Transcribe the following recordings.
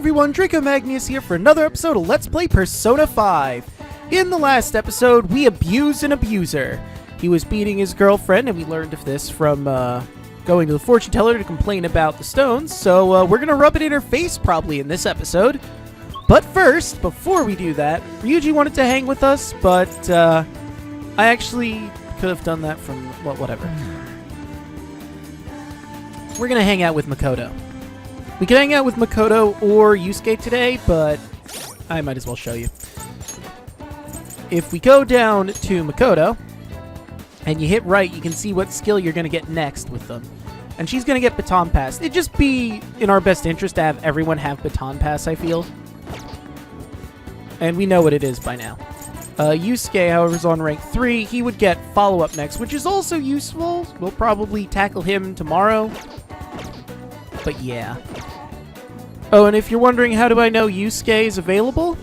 everyone, Draco Magnius here for another episode of Let's Play Persona 5. In the last episode, we abused an abuser. He was beating his girlfriend, and we learned of this from going to the fortune teller to complain about the stones, so we're gonna rub it in her face probably in this episode. But first, before we do that, Ryuji wanted to hang with us, but I actually could have done that from, well, whatever. We're gonna hang out with Makoto. We can hang out with Makoto or Yusuke today, but I might as well show you. If we go down to Makoto, and you hit right, you can see what skill you're going to get next with them. And she's going to get Baton Pass. It'd just be in our best interest to have everyone have Baton Pass, I feel. And we know what it is by now. Yusuke, however, is on rank 3. He would get Follow-Up next, which is also useful. We'll probably tackle him tomorrow. But yeah. Oh, and if you're wondering how do I know Yusuke is available?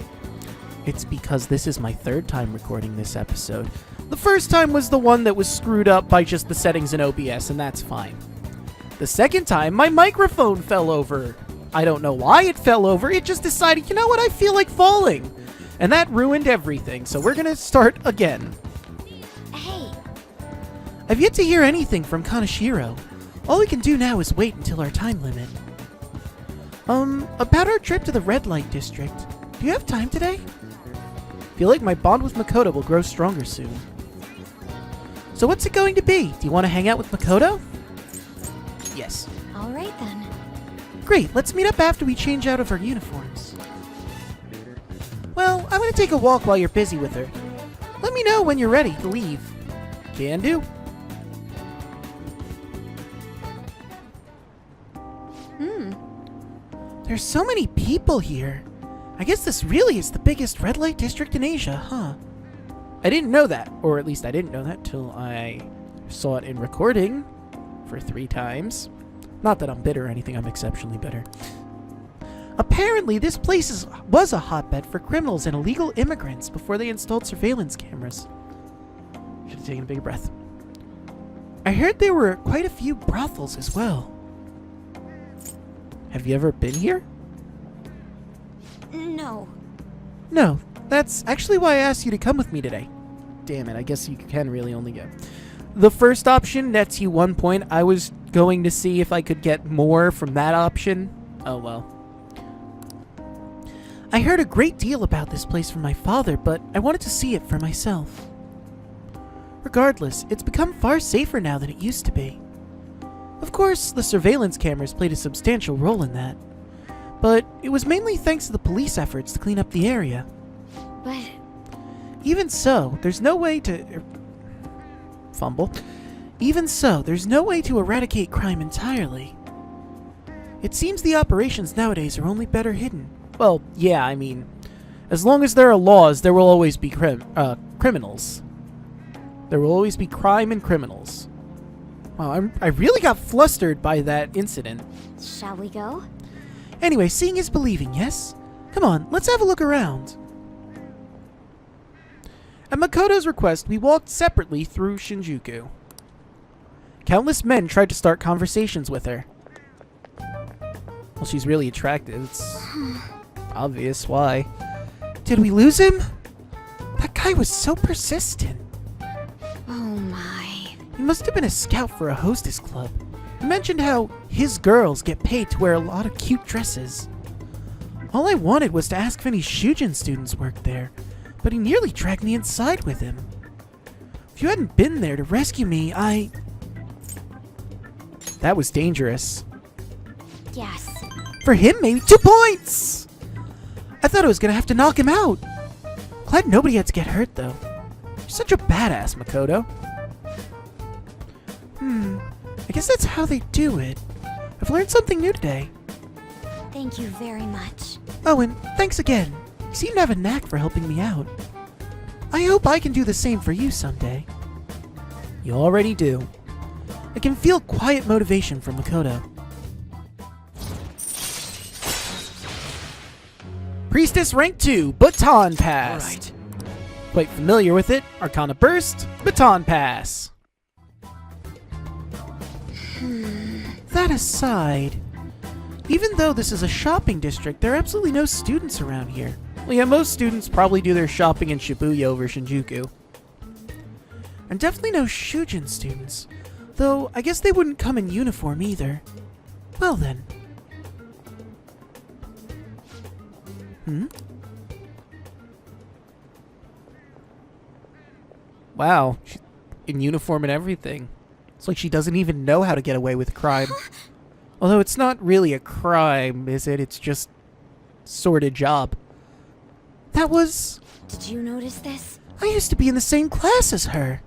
It's because this is my third time recording this episode. The first time was the one that was screwed up by just the settings in OBS, and that's fine. The second time, my microphone fell over. I don't know why it fell over, it just decided, you know what, I feel like falling. And that ruined everything, so we're gonna start again. Hey. I've yet to hear anything from Kaneshiro. All we can do now is wait until our time limit. About our trip to the Red Light District. Do you have time today? Feel like my bond with Makoto will grow stronger soon. So what's it going to be? Do you want to hang out with Makoto? Yes. All right then. Great, let's meet up after we change out of our uniforms. Well, I'm going to take a walk while you're busy with her. Let me know when you're ready to leave. Can do. There's so many people here. I guess this really is the biggest red light district in Asia, huh? I didn't know that, or at least I didn't know that till I saw it in recording for 3 times. Not that I'm bitter or anything, I'm exceptionally bitter. Apparently, this place was a hotbed for criminals and illegal immigrants before they installed surveillance cameras. Should have taken a bigger breath. I heard there were quite a few brothels as well. Have you ever been here? No. No, that's actually why I asked you to come with me today. Damn it, I guess you can really only go. The first option nets you 1 point. I was going to see if I could get more from that option. Oh well. I heard a great deal about this place from my father, but I wanted to see it for myself. Regardless, it's become far safer now than it used to be. Of course, the surveillance cameras played a substantial role in that. But it was mainly thanks to the police efforts to clean up the area. But... Even so, there's no way to... Fumble. Even so, there's no way to eradicate crime entirely. It seems the operations nowadays are only better hidden. Well, yeah, I mean, as long as there are laws, there will always be criminals. There will always be crime and criminals. Wow, I really got flustered by that incident. Shall we go? Anyway, seeing is believing, yes? Come on, let's have a look around. At Makoto's request, we walked separately through Shinjuku. Countless men tried to start conversations with her. Well, she's really attractive. It's obvious why. Did we lose him? That guy was so persistent. Oh my. He must have been a scout for a hostess club. He mentioned how his girls get paid to wear a lot of cute dresses. All I wanted was to ask if any Shujin students worked there, but he nearly dragged me inside with him. If you hadn't been there to rescue me, That was dangerous. Yes. For him, maybe 2 points! I thought I was gonna have to knock him out. Glad nobody had to get hurt, though. You're such a badass, Makoto. I guess that's how they do it. I've learned something new today. Thank you very much. Oh, and thanks again. You seem to have a knack for helping me out. I hope I can do the same for you someday. You already do. I can feel quiet motivation from Makoto. Priestess rank 2, Baton Pass. Alright. Quite familiar with it. Arcana Burst, Baton Pass. That aside, Even though this is a shopping district, there are absolutely no students around here. Well, yeah, most students probably do their shopping in Shibuya over Shinjuku. And definitely no Shujin students. Though, I guess they wouldn't come in uniform either. Well then. Wow, she's in uniform and everything. It's like she doesn't even know how to get away with crime. Although it's not really a crime, is it? It's just sort of job. That was... Did you notice this? I used to be in the same class as her.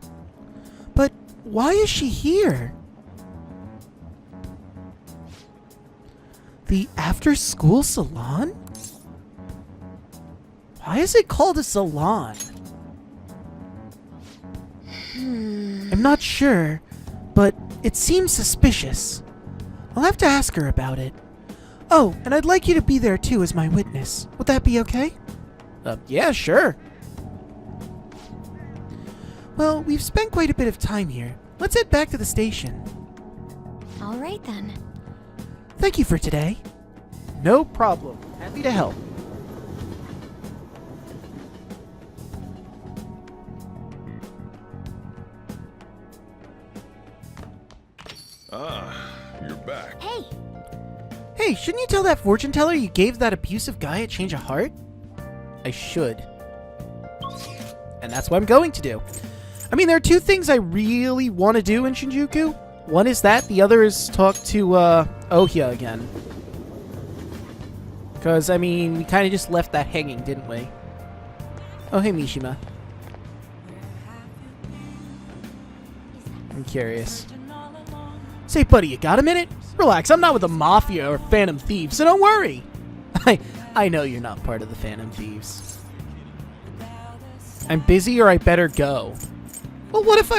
But why is she here? The after-school salon? Why is it called a salon? I'm not sure, but it seems suspicious. I'll have to ask her about it. Oh, and I'd like you to be there too as my witness. Would that be okay? Yeah, sure. Well, we've spent quite a bit of time here. Let's head back to the station. All right then. Thank you for today. No problem. Happy to help. Ah, you're back. Hey, Hey, shouldn't you tell that fortune teller you gave that abusive guy a change of heart? I should. And that's what I'm going to do. I mean, there are two things I really want to do in Shinjuku. One is that, the other is talk to, Ohya again. Because, I mean, we kind of just left that hanging, didn't we? Oh, hey, Mishima. I'm curious. Say, buddy, you got a minute? Relax, I'm not with the Mafia or Phantom Thieves, so don't worry. I know you're not part of the Phantom Thieves. I'm busy or I better go. Well, what if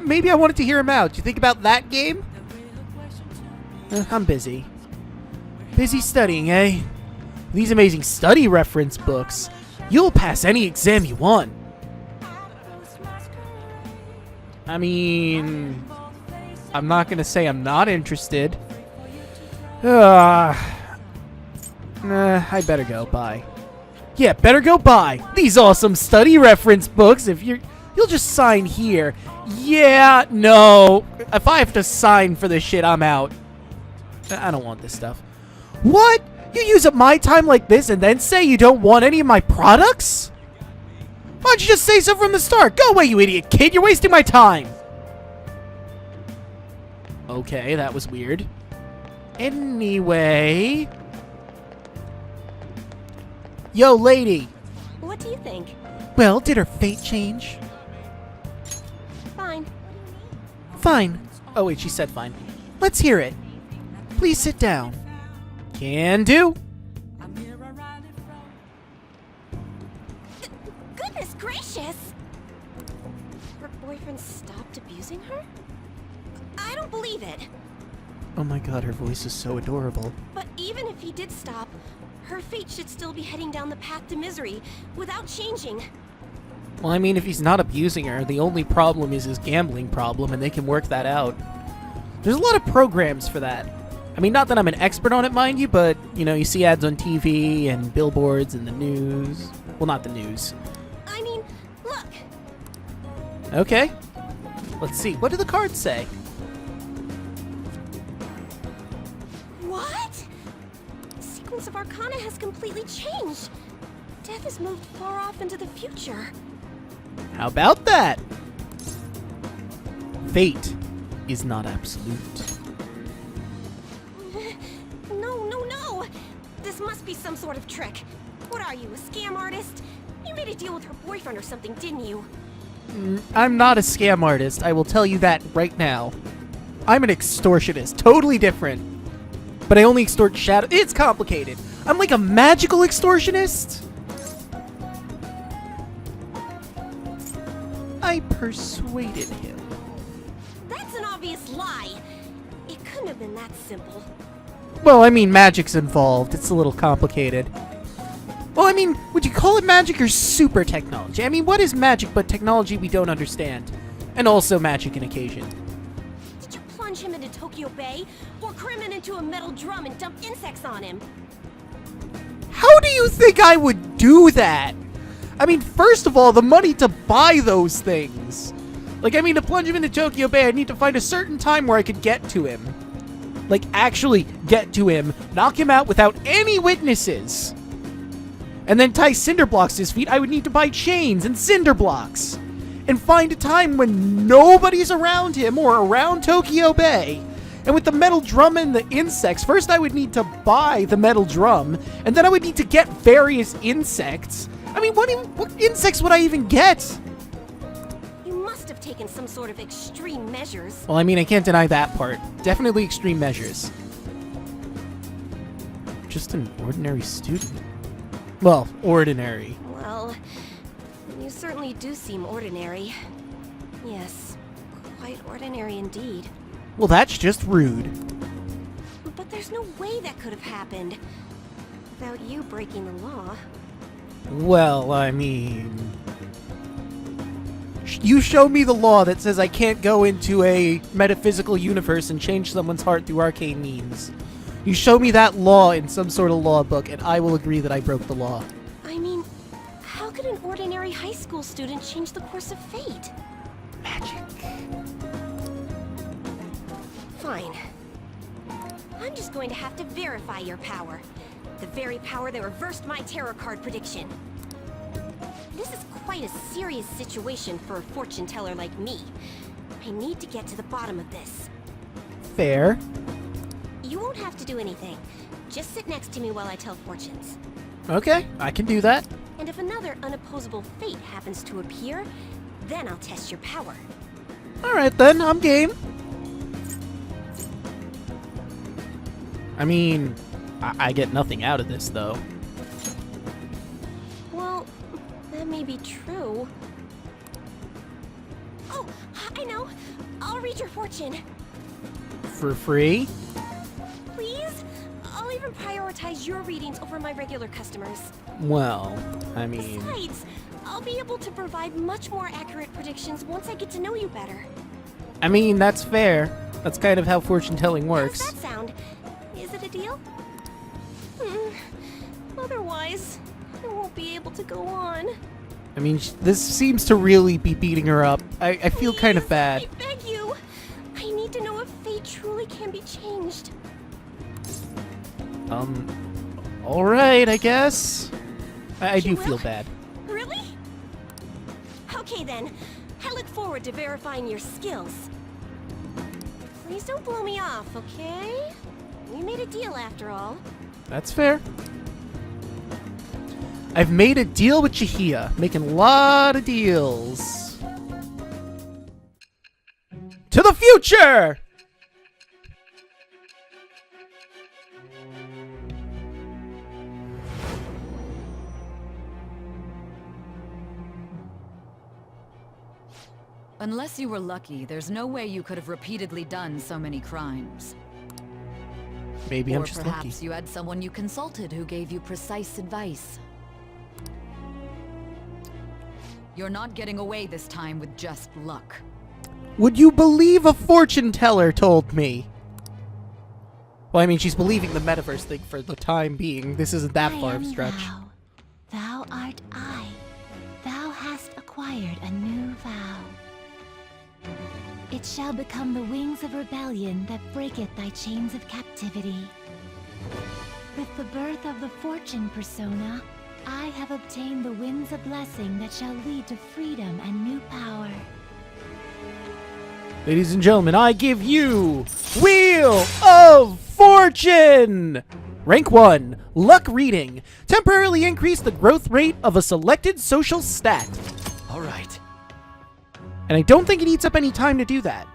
maybe I wanted to hear him out. Do you think about that game? I'm busy. Busy studying, eh? These amazing study reference books. You'll pass any exam you want. I mean, I'm not gonna say I'm not interested. I better go. Bye. Yeah, better go buy these awesome study reference books. If you'll just sign here. Yeah, no. If I have to sign for this shit, I'm out. I don't want this stuff. What? You use up my time like this and then say you don't want any of my products? Why don't you just say so from the start? Go away, you idiot kid. You're wasting my time. Okay, that was weird. Anyway... Yo, lady. What do you think? Well, did her fate change? Fine. Fine. Oh, wait, she said fine. Let's hear it. Please sit down. Can do. Goodness gracious! Her boyfriend stopped abusing her? I don't believe it. Oh my god, her voice is so adorable. But even if he did stop, her fate should still be heading down the path to misery without changing. Well, I mean, if he's not abusing her, the only problem is his gambling problem, and they can work that out. There's a lot of programs for that. I mean, not that I'm an expert on it, mind you, but, you know, you see ads on TV and billboards and the news. Well, not the news. I mean, look! Okay. Let's see. What do the cards say? What? The sequence of Arcana has completely changed. Death has moved far off into the future. How about that? Fate is not absolute. No! This must be some sort of trick. What are you, a scam artist? You made a deal with her boyfriend or something, didn't you? I'm not a scam artist. I will tell you that right now. I'm an extortionist. Totally different. But I only extort shadow. It's complicated. I'm like a magical extortionist. I persuaded him. That's an obvious lie. It couldn't have been that simple. Well, I mean, magic's involved. It's a little complicated. Well, I mean, would you call it magic or super technology? I mean, what is magic but technology we don't understand? And also magic in occasion. Did you plunge him into Tokyo Tokyo Bay, or cram him into a metal drum and dump insects on him. How do you think I would do that? I mean, first of all, the money to buy those things. Like, I mean, to plunge him into Tokyo Bay, I'd need to find a certain time where I could get to him. Like, actually get to him, knock him out without any witnesses. And then tie cinder blocks to his feet. I would need to buy chains and cinder blocks. And find a time when nobody's around him or around Tokyo Bay. And with the metal drum and the insects, first I would need to buy the metal drum, and then I would need to get various insects. I mean, what insects would I even get? You must have taken some sort of extreme measures. Well, I mean, I can't deny that part. Definitely extreme measures. Just an ordinary student. Well, ordinary. Well, you certainly do seem ordinary. Yes, quite ordinary indeed. Well, that's just rude. But there's no way that could have happened without you breaking the law. Well, I mean... You show me the law that says I can't go into a metaphysical universe and change someone's heart through arcane means. You show me that law in some sort of law book, and I will agree that I broke the law. I mean, how could an ordinary high school student change the course of fate? Magic. Fine. I'm just going to have to verify your power. The very power that reversed my tarot card prediction. This is quite a serious situation for a fortune teller like me. I need to get to the bottom of this. Fair. You won't have to do anything. Just sit next to me while I tell fortunes. Okay, I can do that. And if another unopposable fate happens to appear, then I'll test your power. Alright then, I'm game. I mean, I get nothing out of this, though. Well, that may be true. Oh, I know. I'll read your fortune. For free? Please? I'll even prioritize your readings over my regular customers. Well, I mean... Besides, I'll be able to provide much more accurate predictions once I get to know you better. I mean, that's fair. That's kind of how fortune telling works. How's that sound? Is it a deal? Otherwise, I won't be able to go on. I mean, this seems to really be beating her up. I feel kind of Please, bad. I beg you. I need to know if fate truly can be changed. Alright, I guess. I do You feel will? bad. Really? Okay then. I look forward to verifying your skills. Please don't blow me off, okay? We made a deal after all. That's fair. I've made a deal with Chihaya, making a lot of deals. To the future! Unless you were lucky, there's no way you could have repeatedly done so many crimes. Maybe I'm Or just perhaps lucky. you had someone you consulted who gave you precise advice. You're not getting away this time with just luck. Would you believe a fortune teller told me? Well, I mean, she's believing the metaverse thing for the time being. This isn't that far of a stretch. Thou. Thou art I. Thou hast acquired a new vow. It shall become the wings of rebellion that breaketh thy chains of captivity. With the birth of the fortune persona, I have obtained the winds of blessing that shall lead to freedom and new power. Ladies and gentlemen, I give you Wheel of Fortune! Rank 1, Luck Reading. Temporarily increase the growth rate of a selected social stat. Alright. And I don't think it eats up any time to do that.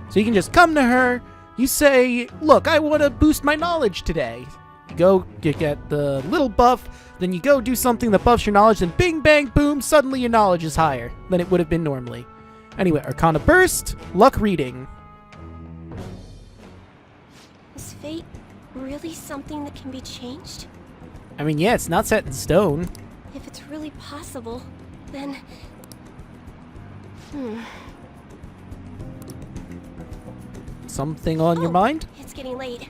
So you can just come to her, you say, look, I want to boost my knowledge today. You go, you get the little buff, then you go do something that buffs your knowledge, then bing, bang, boom, suddenly your knowledge is higher than it would have been normally. Anyway, Arcana Burst, Luck Reading. Is fate really something that can be changed? I mean, yeah, it's not set in stone. If it's really possible, then... Something on your Oh, mind? It's getting late.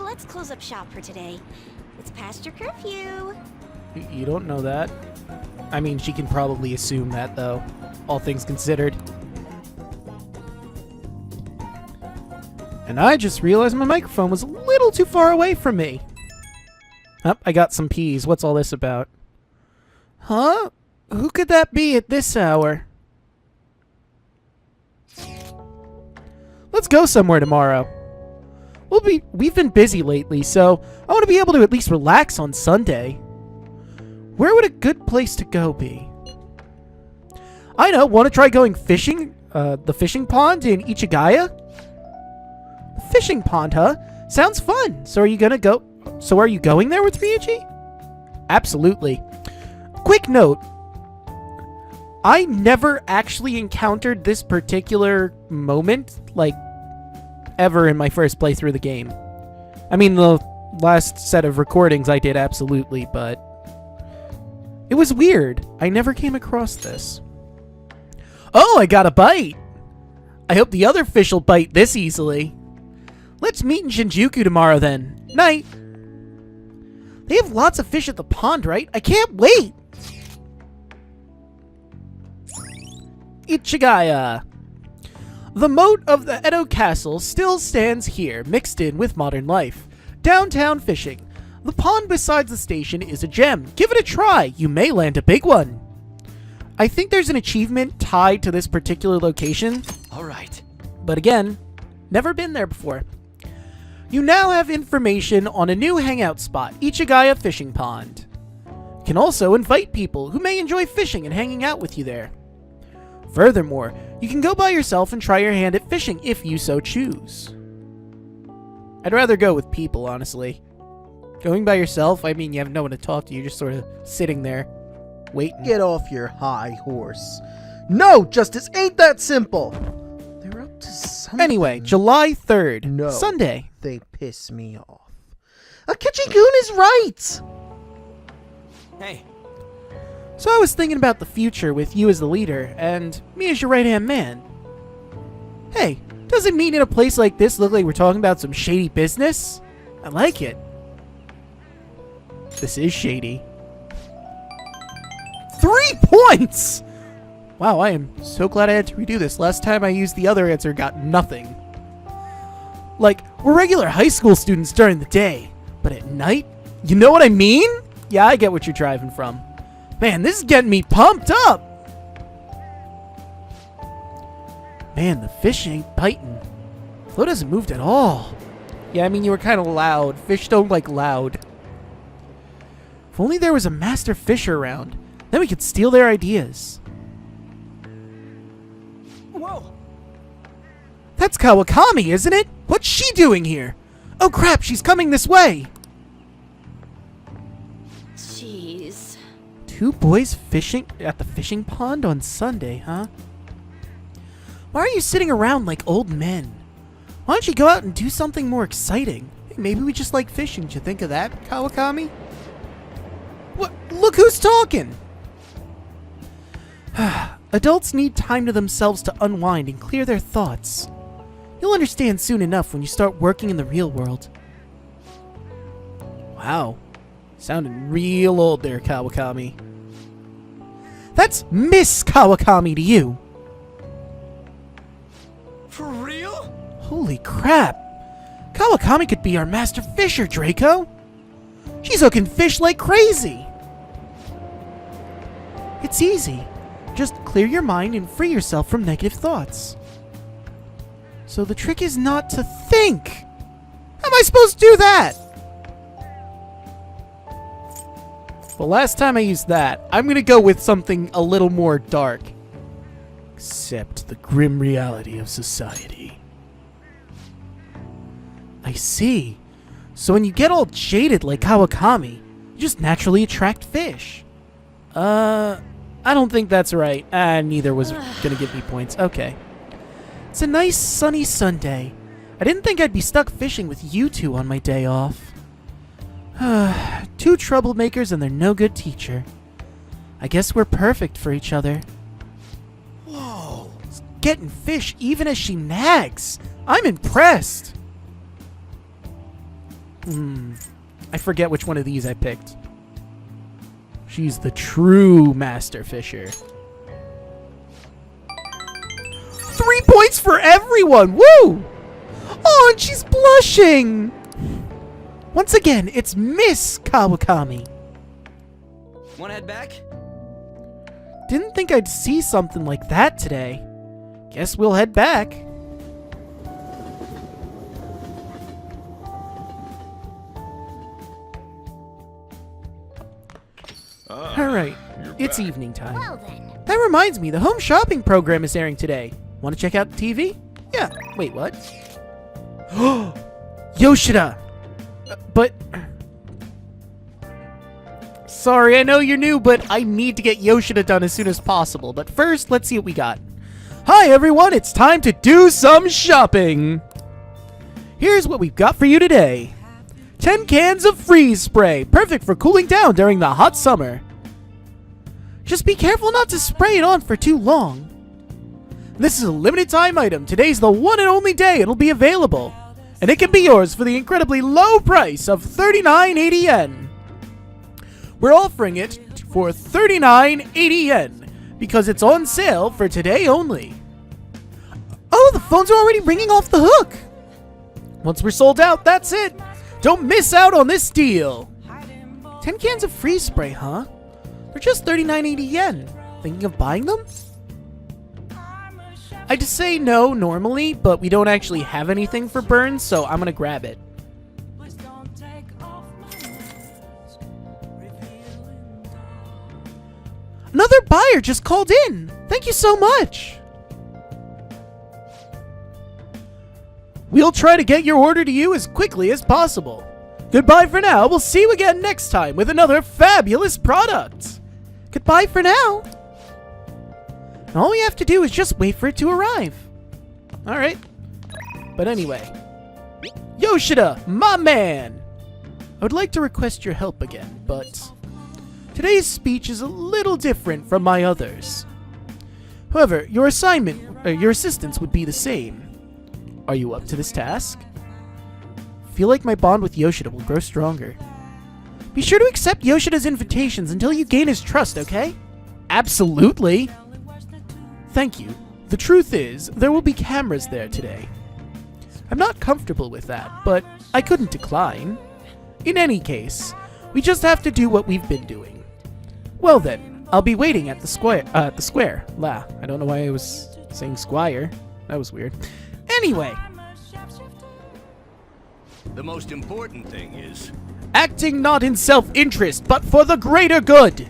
Let's close up shop for today. It's past your curfew. You don't know that. I mean, she can probably assume that, though, all things considered. And I just realized my microphone was a little too far away from me. Oh, I got some peas. What's all this about? Huh? Who could that be at this hour? Let's go somewhere tomorrow. We've been busy lately, so I want to be able to at least relax on Sunday. Where would a good place to go be? I know, want to try going fishing? The fishing pond in Ichigaya? Fishing pond, huh? Sounds fun. So are you going there with Ryuji? Absolutely. Quick note. I never actually encountered this particular moment, like, ever in my first playthrough of the game. I mean, the last set of recordings I did absolutely, but it was weird. I never came across this. Oh, I got a bite! I hope the other fish will bite this easily. Let's meet in Shinjuku tomorrow then. Night. They have lots of fish at the pond, right? I can't wait! Ichigaya. The moat of the Edo Castle still stands here, mixed in with modern life. Downtown fishing. The pond beside the station is a gem. Give it a try. You may land a big one. I think there's an achievement tied to this particular location. Alright. But again, never been there before. You now have information on a new hangout spot, Ichigaya Fishing Pond. You can also invite people who may enjoy fishing and hanging out with you there. Furthermore, you can go by yourself and try your hand at fishing if you so choose. I'd rather go with people, honestly. Going by yourself, I mean, you have no one to talk to. You're just sort of sitting there, waiting. Get off your high horse. No, Justice ain't that simple. They're up to something. Anyway, July 3rd, No. Sunday. They piss me off. Akechi-kun is right. Hey, So I was thinking about the future with you as the leader, and me as your right-hand man. Hey, doesn't meeting in a place like this look like we're talking about some shady business? I like it. This is shady. 3 points! Wow, I am so glad I had to redo this. Last time I used the other answer, got nothing. Like, we're regular high school students during the day, but at night? You know what I mean? Yeah, I get what you're driving from. Man, this is getting me pumped up! Man, the fish ain't biting. Flo doesn't move at all. Yeah, I mean, you were kind of loud. Fish don't like loud. If only there was a master fisher around. Then we could steal their ideas. whoa! That's Kawakami, isn't it? What's she doing here? Oh crap, she's coming this way! Jeez. 2 boys fishing at the fishing pond on Sunday, huh? Why are you sitting around like old men? Why don't you go out and do something more exciting? Hey, maybe we just like fishing. Did you think of that, Kawakami? What? Look who's talking! Adults need time to themselves to unwind and clear their thoughts. You'll understand soon enough when you start working in the real world. Wow. Sounding real old there, Kawakami. That's Miss Kawakami to you. For real? Holy crap. Kawakami could be our master fisher, Draco. She's hooking fish like crazy. It's easy. Just clear your mind and free yourself from negative thoughts. So the trick is not to think. How am I supposed to do that? Well, last time I used that, I'm gonna go with something a little more dark. Accept the grim reality of society. I see. So when you get all jaded like Kawakami, you just naturally attract fish. I don't think that's right. Neither was gonna give me points. Okay. It's a nice sunny Sunday. I didn't think I'd be stuck fishing with you two on my day off. 2 troublemakers and their no good teacher. I guess we're perfect for each other. Whoa! getting fish even as she nags. I'm impressed. I forget which one of these I picked. She's the true master fisher. 3 points for everyone! Woo! Oh, and she's blushing! Once again, it's Miss Kawakami. Wanna head back? Didn't think I'd see something like that today. Guess we'll head back. Alright, it's evening time. Well then. That reminds me, the home shopping program is airing today. Want to check out the TV? Yeah. Wait, what? Yoshida! But... Sorry, I know you're new, but I need to get Yoshida done as soon as possible. But first, let's see what we got. Hi, everyone! It's time to do some shopping! Here's what we've got for you today. 10 cans of freeze spray, perfect for cooling down during the hot summer. Just be careful not to spray it on for too long. This is a limited time item. Today's the one and only day it'll be available. And it can be yours for the incredibly low price of 39.80 yen. We're offering it for 39.80 yen because it's on sale for today only. Oh, the phones are already ringing off the hook. Once we're sold out, that's it. Don't miss out on this deal. 10 cans of freeze spray, huh? They're just 39.80 yen. Thinking of buying them? I just say no normally, but we don't actually have anything for burns, so I'm gonna grab it. Another buyer just called in. Thank you so much. We'll try to get your order to you as quickly as possible. Goodbye for now. We'll see you again next time with another fabulous product. Goodbye for now. And all we have to do is just wait for it to arrive. Alright. But anyway. Yoshida, my man! I would like to request your help again, but today's speech is a little different from my others. However, your assistance would be the same. Are you up to this task? I feel like my bond with Yoshida will grow stronger. Be sure to accept Yoshida's invitations until you gain his trust, okay? Absolutely! Thank you. The truth is, there will be cameras there today. I'm not comfortable with that, but I couldn't decline. In any case, we just have to do what we've been doing. Well then, I'll be waiting at the square. La, I don't know why I was saying squire. That was weird. Anyway. The most important thing is... acting not in self-interest, but for the greater good.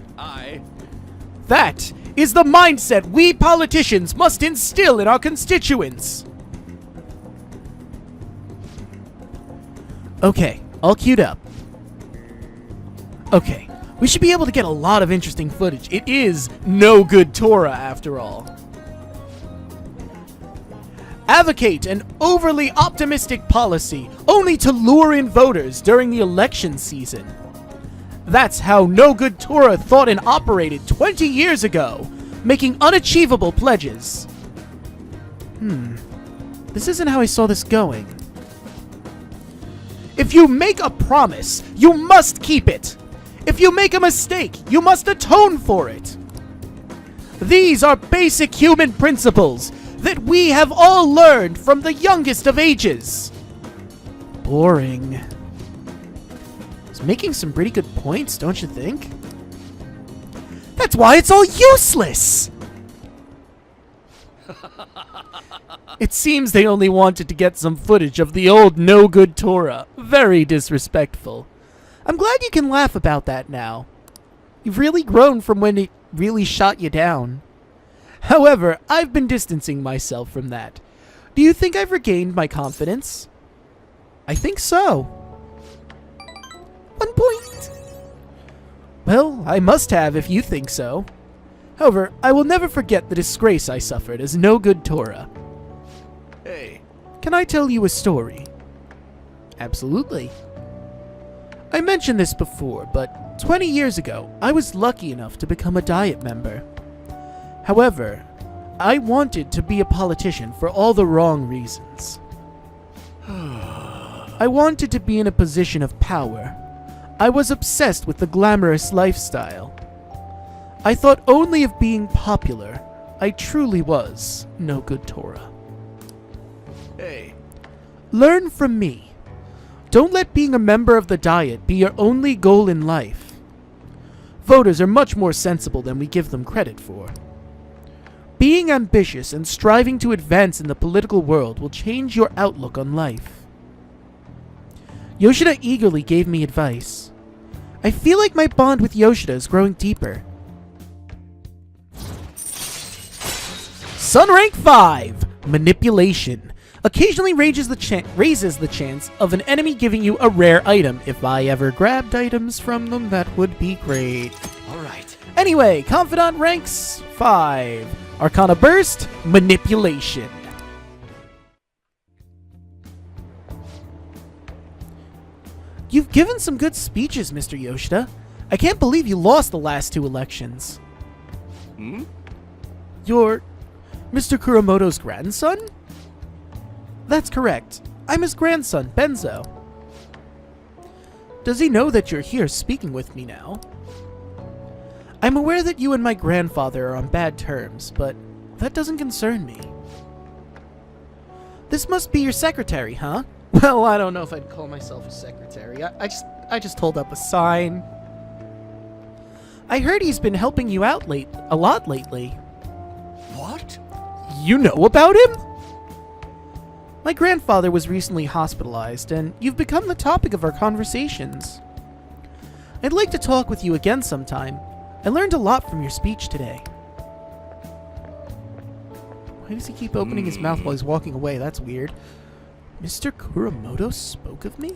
That is the mindset we politicians must instill in our constituents. Okay, all queued up. Okay, we should be able to get a lot of interesting footage. It is no good Torah, after all. Advocate an overly optimistic policy only to lure in voters during the election season. That's how No Good Torah thought and operated 20 years ago, making unachievable pledges. This isn't how I saw this going. If you make a promise, you must keep it. If you make a mistake, you must atone for it. These are basic human principles that we have all learned from the youngest of ages. Boring. He's making some pretty good points, don't you think? That's why it's all useless! It seems they only wanted to get some footage of the old No Good Torah. Very disrespectful. I'm glad you can laugh about that now. You've really grown from when it really shot you down. However, I've been distancing myself from that. Do you think I've regained my confidence? I think so. 1 point. Well, I must have if you think so. However, I will never forget the disgrace I suffered as No Good Torah. Hey. Can I tell you a story? Absolutely. I mentioned this before, but 20 years ago, I was lucky enough to become a Diet member. However, I wanted to be a politician for all the wrong reasons. I wanted to be in a position of power. I was obsessed with the glamorous lifestyle. I thought only of being popular. I truly was no good Torah. Hey, Learn from me. Don't let being a member of the Diet be your only goal in life. Voters are much more sensible than we give them credit for. Being ambitious and striving to advance in the political world will change your outlook on life. Yoshida eagerly gave me advice. I feel like my bond with Yoshida is growing deeper. Sun Rank 5! Manipulation. Occasionally raises the chance of an enemy giving you a rare item. If I ever grabbed items from them, that would be great. alright. Anyway, Confidant ranks 5. Arcana Burst, Manipulation. You've given some good speeches, Mr. Yoshida. I can't believe you lost the last 2 elections. Hmm? You're Mr. Kuramoto's grandson? That's correct. I'm his grandson, Benzo. Does he know that you're here speaking with me now? I'm aware that you and my grandfather are on bad terms, but that doesn't concern me. This must be your secretary, huh? Well, I don't know if I'd call myself a secretary. I just hold up a sign. I heard he's been helping you out a lot lately. What? You know about him? My grandfather was recently hospitalized, and you've become the topic of our conversations. I'd like to talk with you again sometime. I learned a lot from your speech today. Why does he keep opening his mouth while he's walking away? That's weird. Mr. Kuramoto spoke of me?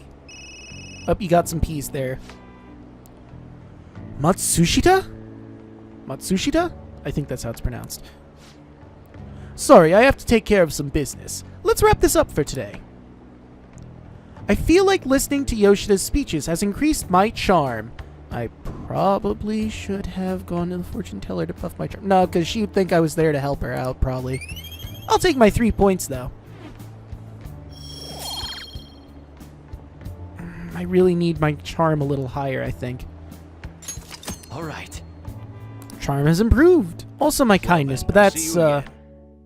Oh, you got some peas there. Matsushita? Matsushita? I think that's how it's pronounced. Sorry, I have to take care of some business. Let's wrap this up for today. I feel like listening to Yoshida's speeches has increased my charm. I probably should have gone to the fortune teller to buff my charm. No, because she'd think I was there to help her out, probably. I'll take my 3 points, though. I really need my charm a little higher, I think. Alright. Charm has improved. Also my kindness, but I'll see that's, you again.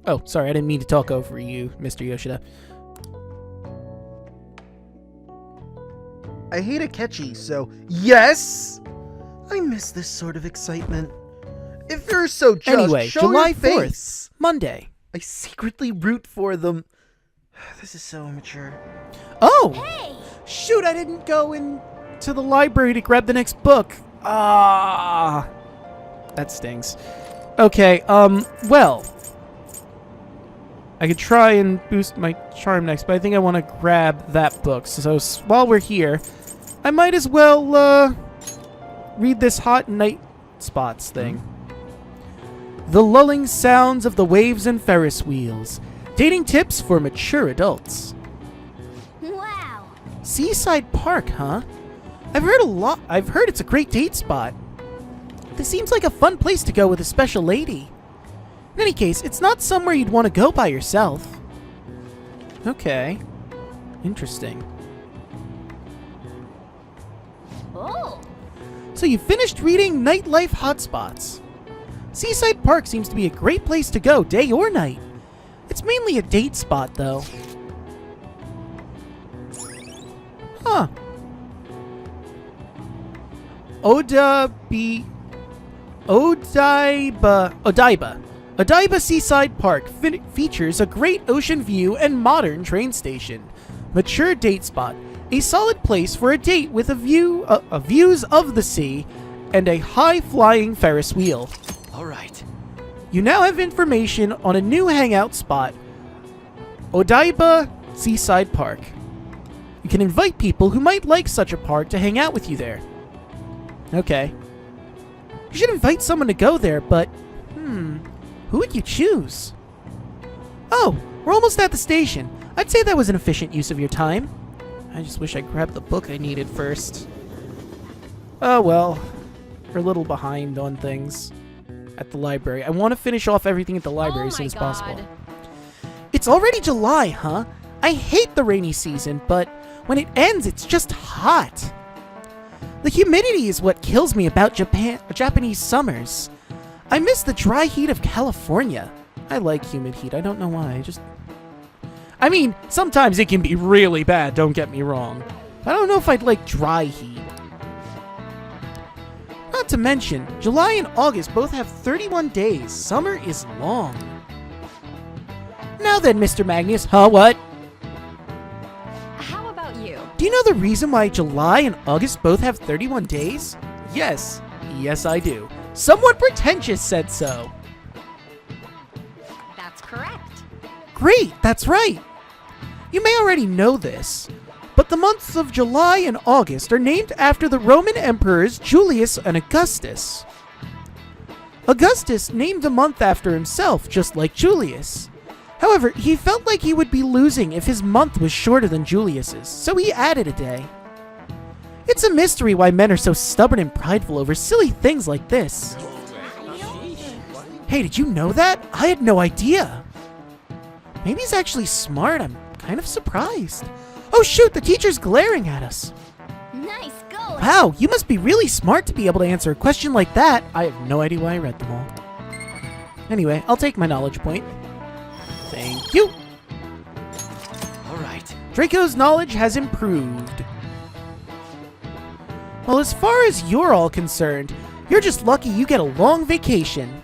Oh, sorry, I didn't mean to talk over you, Mr. Yoshida. I hate Akechi, so yes! I miss this sort of excitement. If you're so just, Anyway, show July your 4th, face. Monday. I secretly root for them. This is so immature. Oh! Hey! Shoot, I didn't go into the library to grab the next book. Ah! That stings. Okay, well. I could try and boost my charm next, but I think I want to grab that book. So while we're here, I might as well, read this Hot Night Spots thing. The lulling sounds of the waves and Ferris wheels. Dating tips for mature adults. Wow! Seaside Park, huh? I've heard it's a great date spot. This seems like a fun place to go with a special lady. In any case, it's not somewhere you'd want to go by yourself. Okay. Interesting. Oh! So you finished reading Nightlife Hotspots. Seaside Park seems to be a great place to go, day or night. It's mainly a date spot, though. Huh. Odaiba Seaside Park features a great ocean view and modern train station. Mature date spot. A solid place for a date with views of the sea and a high-flying Ferris wheel. Alright. You now have information on a new hangout spot, Odaiba Seaside Park. You can invite people who might like such a park to hang out with you there. Okay. You should invite someone to go there, but, who would you choose? Oh, we're almost at the station. I'd say that was an efficient use of your time. I just wish I grabbed the book I needed first. Oh well, we're a little behind on things. at the library. I want to finish off everything at the library as soon as possible. God. It's already July, huh? I hate the rainy season, but when it ends, it's just hot. The humidity is what kills me about Japanese summers. I miss the dry heat of California. I like humid heat. I don't know why. I mean, sometimes it can be really bad, don't get me wrong. I don't know if I'd like dry heat. Not to mention, July and August both have 31 days. Summer is long. Now then, Mr. Magnius. Huh, what? How about you? Do you know the reason why July and August both have 31 days? Yes. Yes, I do. Someone pretentious said so. That's correct. Great, that's right. You may already know this, but the months of July and August are named after the Roman emperors Julius and Augustus. Augustus named a month after himself, just like Julius. However, he felt like he would be losing if his month was shorter than Julius's, so he added a day. It's a mystery why men are so stubborn and prideful over silly things like this. Hey, did you know that? I had no idea. Maybe he's actually smart. I'm kind of surprised. Oh shoot, the teacher's glaring at us. Nice going. Wow, you must be really smart to be able to answer a question like that. I have no idea why I read them all. Anyway, I'll take my knowledge point. Thank you. All right. Draco's knowledge has improved. Well, as far as you're all concerned, you're just lucky you get a long vacation.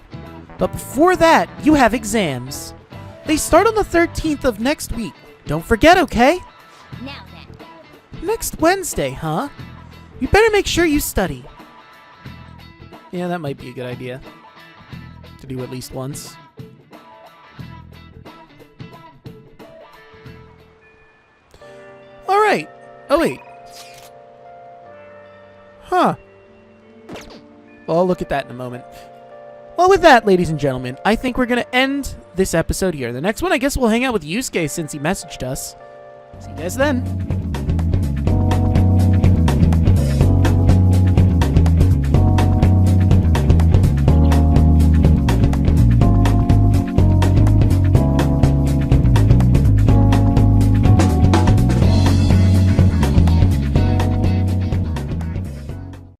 But before that, you have exams. They start on the 13th of next week. Don't forget, okay? Now then. Next Wednesday, huh? You better make sure you study. Yeah, that might be a good idea. To do at least once. Alright. Oh, wait. Huh. Well, I'll look at that in a moment. Well, with that, ladies and gentlemen, I think we're going to end this episode here. The next one, I guess we'll hang out with Yusuke since he messaged us. See you guys then.